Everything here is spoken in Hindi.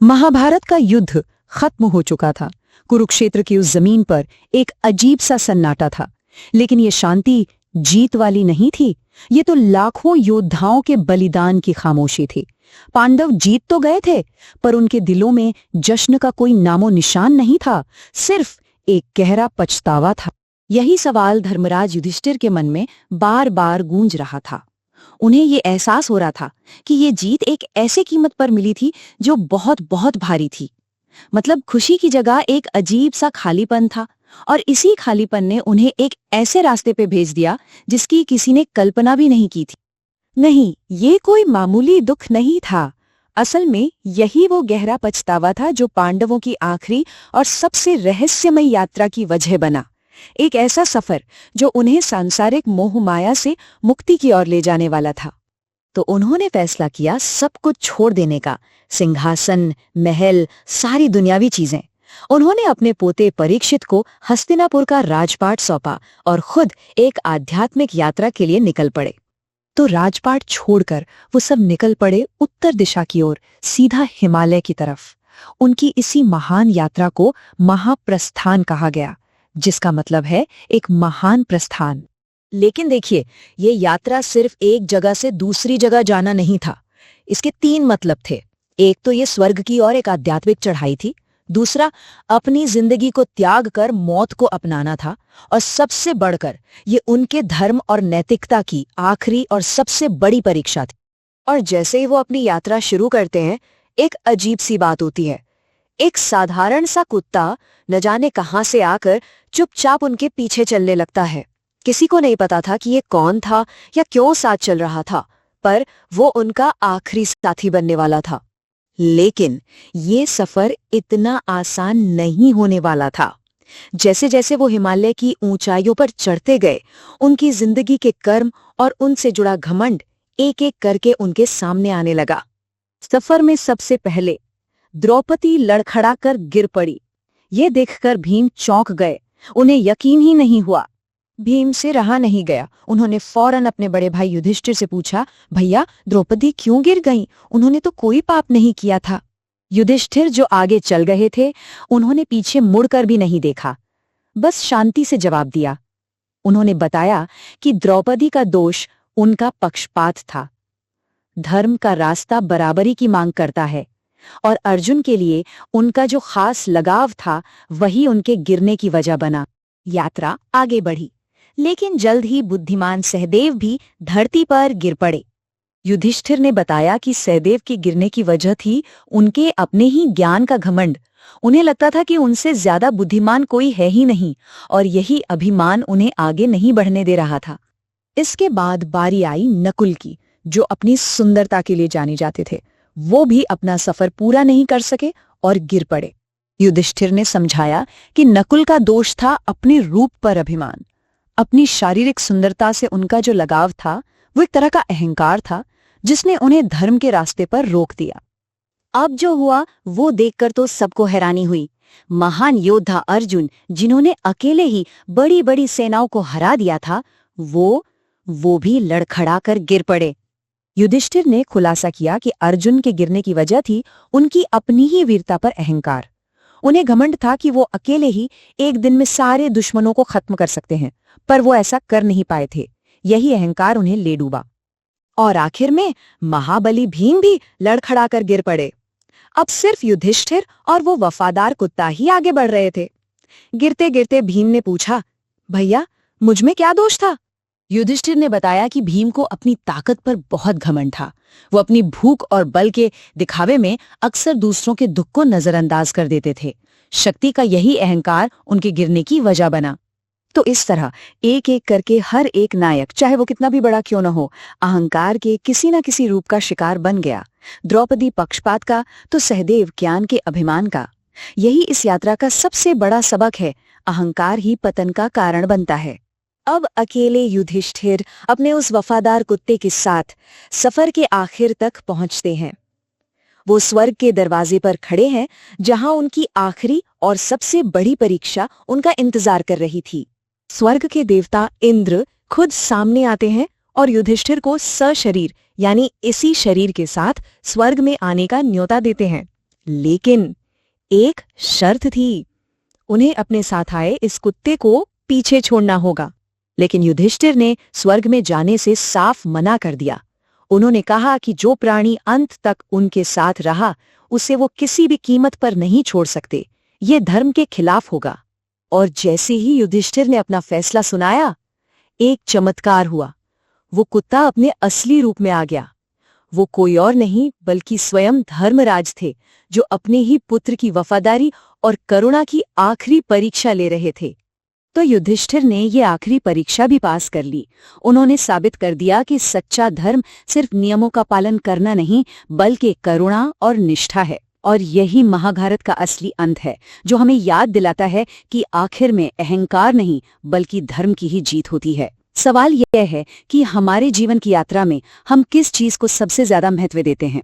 महाभारत का युद्ध खत्म हो चुका था। कुरुक्षेत्र की उस जमीन पर एक अजीब सा सन्नाटा था। लेकिन ये शांति जीत वाली नहीं थी, ये तो लाखों योद्धाओं के बलिदान की खामोशी थी। पांडव जीत तो गए थे, पर उनके दिलों में जश्न का कोई नामो निशान नहीं था, सिर्फ एक गहरा पछतावा था। यही सवाल धर्मराज युधिष्ठिर के मन में बार बार गूंज रहा था। उन्हें ये एहसास हो रहा था कि ये जीत एक ऐसे कीमत पर मिली थी जो बहुत बहुत भारी थी। मतलब खुशी की जगह एक अजीब सा खालीपन था, और इसी खालीपन ने उन्हें एक ऐसे रास्ते पे भेज दिया जिसकी किसी ने कल्पना भी नहीं की थी। नहीं, ये कोई मामूली दुख नहीं था। असल में यही वो गहरा पछतावा था जो पांडवों की आखिरी और सबसे रहस्यमय यात्रा की वजह बना। एक ऐसा सफर जो उन्हें सांसारिक मोह माया से मुक्ति की ओर ले जाने वाला था। तो उन्होंने फैसला किया सब कुछ छोड़ देने का, सिंहासन, महल, सारी दुनियावी चीजें। उन्होंने अपने पोते परीक्षित को हस्तिनापुर का राजपाट सौंपा और खुद एक आध्यात्मिक यात्रा के लिए निकल पड़े। तो राजपाट छोड़कर वो सब निकल पड़े उत्तर दिशा की ओर, सीधा हिमालय की तरफ। उनकी इसी महान यात्रा को महाप्रस्थान कहा गया, जिसका मतलब है एक महान प्रस्थान। लेकिन देखिए, ये यात्रा सिर्फ एक जगह से दूसरी जगह जाना नहीं था। इसके 3 मतलब थे। एक तो ये स्वर्ग की ओर एक आध्यात्मिक चढ़ाई थी, दूसरा अपनी जिंदगी को त्याग कर मौत को अपनाना था, और सबसे बढ़कर ये उनके धर्म और नैतिकता की आखिरी और सबसे बड़ी परीक्षा थी। और जैसे ही वो अपनी यात्रा शुरू करते हैं, एक अजीब सी बात होती है। एक साधारण सा कुत्ता न जाने कहां से आकर चुपचाप उनके पीछे चलने लगता है। किसी को नहीं पता था कि ये कौन था या क्यों साथ चल रहा था, पर वो उनका आखिरी साथी बनने वाला था। लेकिन ये सफर इतना आसान नहीं होने वाला था। जैसे जैसे वो हिमालय की ऊंचाइयों पर चढ़ते गए, उनकी जिंदगी के कर्म और उनसे जुड़ा घमंड एक एक करके उनके सामने आने लगा। सफर में सबसे पहले द्रौपदी लड़खड़ा कर गिर पड़ी। ये देखकर भीम चौंक गए। उन्हें यकीन ही नहीं हुआ। भीम से रहा नहीं गया। उन्होंने फौरन अपने बड़े भाई युधिष्ठिर से पूछा, भैया द्रौपदी क्यों गिर गईं? उन्होंने तो कोई पाप नहीं किया था। युधिष्ठिर जो आगे चल गए थे, उन्होंने पीछे मुड़कर भी नहीं देखा, बस शांति से जवाब दिया। उन्होंने बताया कि द्रौपदी का दोष उनका पक्षपात था। धर्म का रास्ता बराबरी की मांग करता है, और अर्जुन के लिए उनका जो खास लगाव था वही उनके गिरने की वजह बना। यात्रा आगे बढ़ी, लेकिन जल्द ही बुद्धिमान सहदेव भी धरती पर गिर पड़े। युधिष्ठिर ने बताया कि सहदेव के गिरने की वजह थी उनके अपने ही ज्ञान का घमंड। उन्हें लगता था कि उनसे ज्यादा बुद्धिमान कोई है ही नहीं, और यही अभिमान उन्हें आगे नहीं बढ़ने दे रहा था। इसके बाद बारी आई नकुल की, जो अपनी सुंदरता के लिए जाने जाते थे। वो भी अपना सफर पूरा नहीं कर सके और गिर पड़े। युधिष्ठिर ने समझाया कि नकुल का दोष था अपने रूप पर अभिमान। अपनी शारीरिक सुंदरता से उनका जो लगाव था वो एक तरह का अहंकार था, जिसने उन्हें धर्म के रास्ते पर रोक दिया। अब जो हुआ वो देखकर तो सबको हैरानी हुई। महान योद्धा अर्जुन, जिन्होंने अकेले ही बड़ी बड़ी सेनाओं को हरा दिया था, वो भी लड़खड़ा कर गिर पड़े। युधिष्ठिर ने खुलासा किया कि अर्जुन के गिरने की वजह थी उनकी अपनी ही वीरता पर अहंकार। उन्हें घमंड था कि वो अकेले ही एक दिन में सारे दुश्मनों को खत्म कर सकते हैं, पर वो ऐसा कर नहीं पाए थे। यही अहंकार उन्हें ले डूबा, और आखिर में महाबली भीम भी लड़खड़ा कर गिर पड़े। अब सिर्फ युधिष्ठिर और वो वफादार कुत्ता ही आगे बढ़ रहे थे। गिरते गिरते भीम ने पूछा, भैया मुझ में क्या दोष था? युधिष्ठिर ने बताया कि भीम को अपनी ताकत पर बहुत घमंड था। वो अपनी भूख और बल के दिखावे में अक्सर दूसरों के दुख को नजरअंदाज कर देते थे। शक्ति का यही अहंकार उनके गिरने की वजह बना। तो इस तरह एक एक करके हर एक नायक, चाहे वो कितना भी बड़ा क्यों न हो, अहंकार के किसी न किसी रूप का शिकार बन गया। द्रौपदी पक्षपात का, तो सहदेव ज्ञान के अभिमान का। यही इस यात्रा का सबसे बड़ा सबक है। अहंकार ही पतन का कारण बनता है। अब अकेले युधिष्ठिर अपने उस वफादार कुत्ते के साथ सफर के आखिर तक पहुंचते हैं। वो स्वर्ग के दरवाजे पर खड़े हैं, जहां उनकी आखिरी और सबसे बड़ी परीक्षा उनका इंतजार कर रही थी। स्वर्ग के देवता इंद्र खुद सामने आते हैं और युधिष्ठिर को सशरीर, यानी इसी शरीर के साथ स्वर्ग में आने का न्योता देते हैं। लेकिन एक शर्त थी, उन्हें अपने साथ आए इस कुत्ते को पीछे छोड़ना होगा। लेकिन युधिष्ठिर ने स्वर्ग में जाने से साफ मना कर दिया। उन्होंने कहा कि जो प्राणी अंत तक उनके साथ रहा उसे वो किसी भी कीमत पर नहीं छोड़ सकते, ये धर्म के खिलाफ होगा। और जैसे ही युधिष्ठिर ने अपना फैसला सुनाया, एक चमत्कार हुआ। वो कुत्ता अपने असली रूप में आ गया। वो कोई और नहीं बल्कि स्वयं धर्मराज थे, जो अपने ही पुत्र की वफादारी और करुणा की आखिरी परीक्षा ले रहे थे। तो युधिष्ठिर ने ये आखिरी परीक्षा भी पास कर ली। उन्होंने साबित कर दिया कि सच्चा धर्म सिर्फ नियमों का पालन करना नहीं, बल्कि करुणा और निष्ठा है। और यही महाभारत का असली अंत है, जो हमें याद दिलाता है कि आखिर में अहंकार नहीं बल्कि धर्म की ही जीत होती है। सवाल यह है कि हमारे जीवन की यात्रा में हम किस चीज को सबसे ज्यादा महत्व देते हैं।